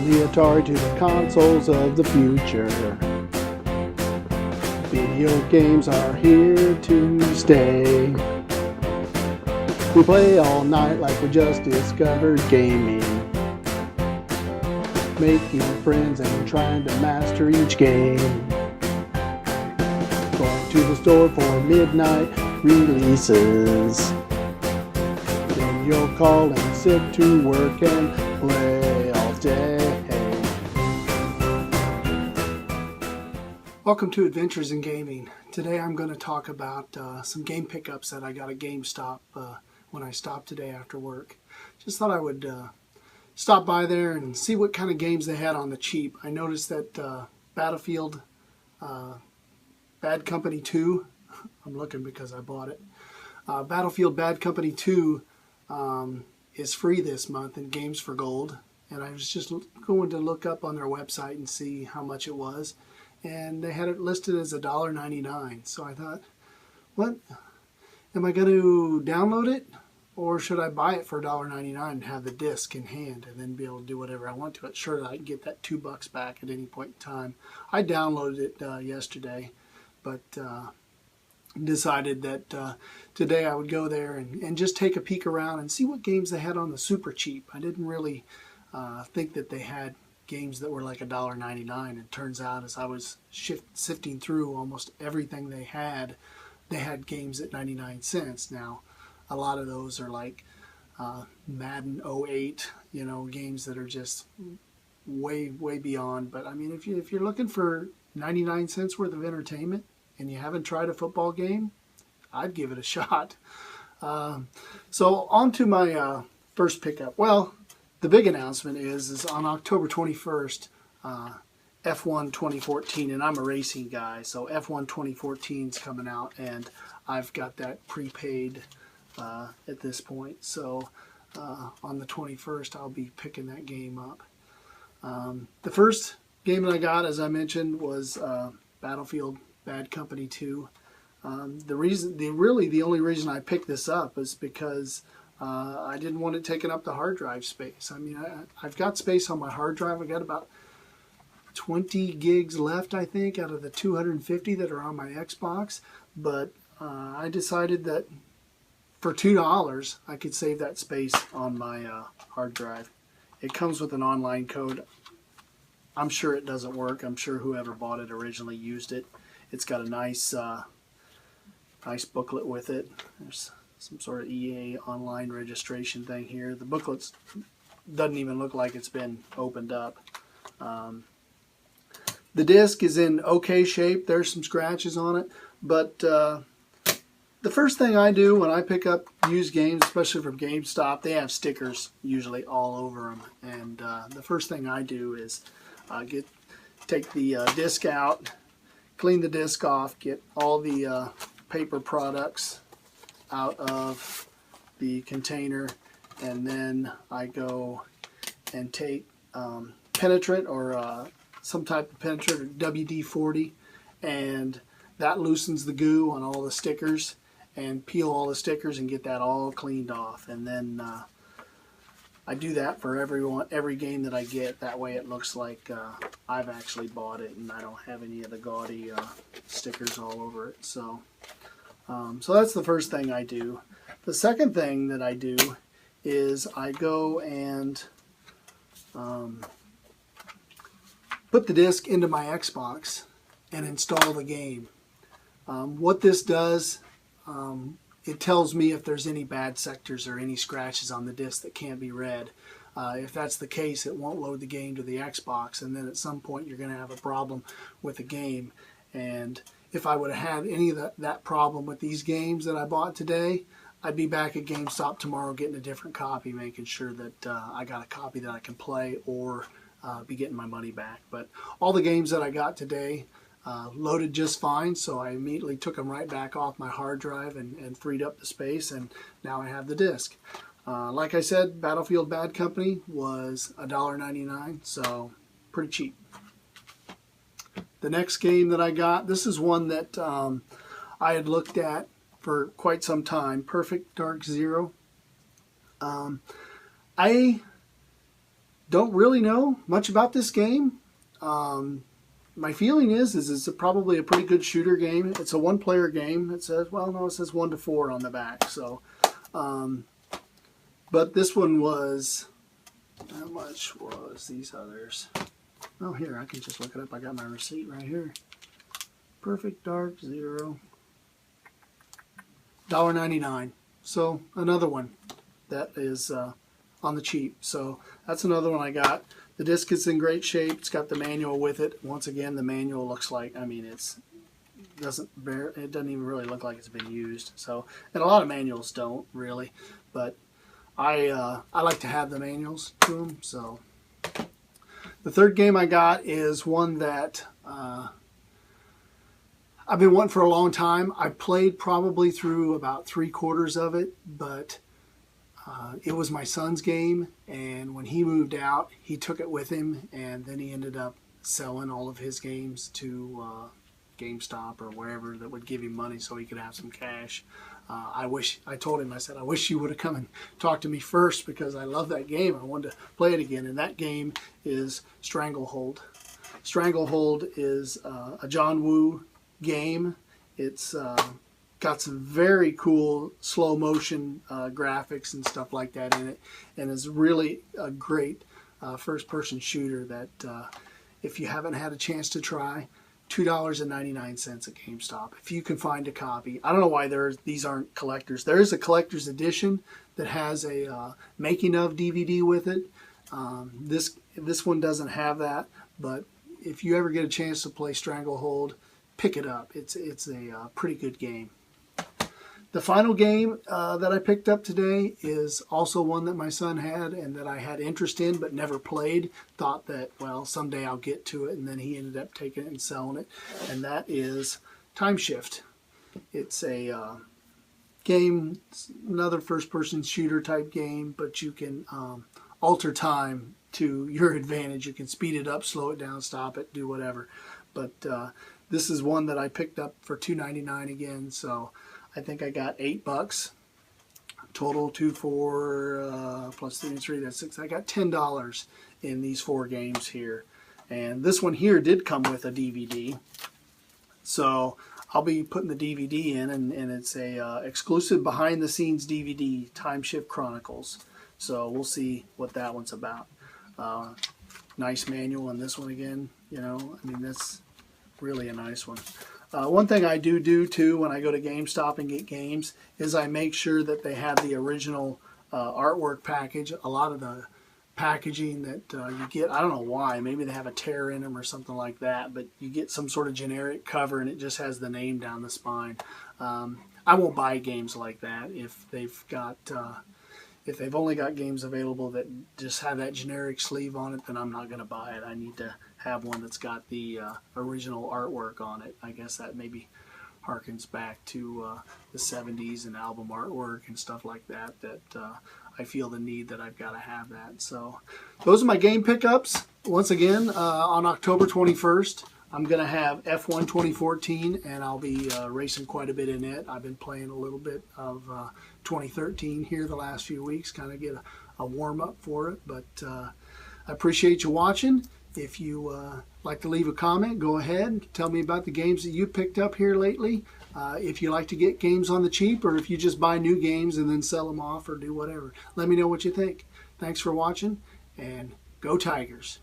From the Atari to the consoles of the future, video games are here to stay. We play all night like we just discovered gaming, making friends and trying to master each game. Going to the store for midnight releases. Then you'll call in sick to work and play all day. Welcome to Adventures in Gaming. Today I'm going to talk about some game pickups that I got at Gamestop when I stopped today after work. Just thought I would stop by there and see what kind of games they had on the cheap. I noticed that Battlefield Bad Company 2, I'm looking because I bought it. Battlefield Bad Company 2 is free this month in Games for Gold, and I was just going to look up on their website and see how much it was, and they had it listed as $1.99. So I thought, what, am I going to download it, or should I buy it for $1.99 and have the disc in hand and then be able to do whatever I want to it? Sure, I can get that $2 back at any point in time. I downloaded it yesterday, but decided that today I would go there and just take a peek around and see what games they had on the super cheap. I didn't really think that they had games that were like $1.99. It turns out, as I was sifting through almost everything they had games at 99 cents. Now, a lot of those are like Madden 08, games that are just way beyond. But I mean, if you're looking for 99 cents worth of entertainment and you haven't tried a football game, I'd give it a shot. So on to my first pickup. Well, the big announcement is on October 21st, F1 2014, and I'm a racing guy, so F1 2014 is coming out, and I've got that prepaid at this point. So on the 21st, I'll be picking that game up. The first game that I got, as I mentioned, was Battlefield Bad Company 2. The only reason I picked this up is because I didn't want it taking up the hard drive space. I mean, I've got space on my hard drive. I got about 20 gigs left, I think, out of the 250 that are on my Xbox. But I decided that for $2, I could save that space on my hard drive. It comes with an online code. I'm sure it doesn't work. I'm sure whoever bought it originally used it. It's got a nice booklet with it. There's some sort of EA online registration thing here. The booklet doesn't even look like it's been opened up. The disc is in okay shape. There's some scratches on it, but the first thing I do when I pick up used games, especially from GameStop, they have stickers usually all over them, and the first thing I do is take the disc out, clean the disc off, get all the paper products out of the container, and then I go and take penetrant or some type of penetrant or WD-40, and that loosens the goo on all the stickers, and peel all the stickers and get that all cleaned off. And then I do that for every game that I get. That way it looks like I've actually bought it and I don't have any of the gaudy stickers all over it. So that's the first thing I do. The second thing that I do is I go and put the disc into my Xbox and install the game. What this does, it tells me if there's any bad sectors or any scratches on the disc that can't be read. If that's the case, it won't load the game to the Xbox, and then at some point you're going to have a problem with the game. And if I would have had any of that problem with these games that I bought today, I'd be back at GameStop tomorrow getting a different copy, making sure that I got a copy that I can play or be getting my money back. But all the games that I got today loaded just fine, so I immediately took them right back off my hard drive and freed up the space, and now I have the disc. Like I said, Battlefield Bad Company was $1.99, so pretty cheap. The next game that I got, this is one that I had looked at for quite some time, Perfect Dark Zero. I Don't really know much about this game. My feeling is it's probably a pretty good shooter game. It's a one-player game. It says, well, no, it says 1 to 4 on the back. So, but this one was, how much was these others? Oh, here, I can just look it up. I got my receipt right here. Perfect Dark Zero. $1.99. So another one that is on the cheap. So that's another one I got. The disc is in great shape. It's got the manual with it. Once again, the manual looks like, I mean, it doesn't even really look like it's been used. So, and a lot of manuals don't really, but I like to have the manuals to them. So the third game I got is one that I've been wanting for a long time. I played probably through about 3/4 of it, but it was my son's game, and when he moved out, he took it with him, and then he ended up selling all of his games to Gamestop or wherever that would give him money so he could have some cash. I told him, I said, I wish you would have come and talked to me first because I love that game. I wanted to play it again, and that game is Stranglehold. Stranglehold is a John Woo game. It's got some very cool slow motion graphics and stuff like that in it, and is really a great first-person shooter that if you haven't had a chance to try, $2.99 at GameStop. If you can find a copy. I don't know why these aren't collectors. There is a collector's edition that has a making of DVD with it. This one doesn't have that, but if you ever get a chance to play Stranglehold, pick it up. It's a pretty good game. The final game that I picked up today is also one that my son had and that I had interest in but never played. Thought that, well, someday I'll get to it, and then he ended up taking it and selling it. And that is Time Shift. It's a game, another first-person shooter type game, but you can alter time to your advantage. You can speed it up, slow it down, stop it, do whatever. But this is one that I picked up for $2.99 again, so I think I got $8 total. 2, 4 plus 3 and 3, that's 6. I got $10 in these 4 games here, and this one here did come with a DVD, so I'll be putting the DVD in, and it's a exclusive behind-the-scenes DVD, Time Shift Chronicles. So we'll see what that one's about. Nice manual on this one again. You know, I mean, that's really a nice one. One thing I do too when I go to GameStop and get games is I make sure that they have the original artwork package. A lot of the packaging that you get, I don't know why, maybe they have a tear in them or something like that, but you get some sort of generic cover and it just has the name down the spine. I won't buy games like that if they've got if they've only got games available that just have that generic sleeve on it, then I'm not going to buy it. I need to have one that's got the original artwork on it. I guess that maybe harkens back to the 70s and album artwork and stuff like that, that I feel the need that I've got to have that. So those are my game pickups. Once again, on October 21st, I'm going to have F1 2014, and I'll be racing quite a bit in it. I've been playing a little bit of 2013 here the last few weeks, kind of get a warm-up for it. But I appreciate you watching. If you like to leave a comment, go ahead. Tell me about the games that you picked up here lately. If you like to get games on the cheap, or if you just buy new games and then sell them off or do whatever. Let me know what you think. Thanks for watching, and go Tigers.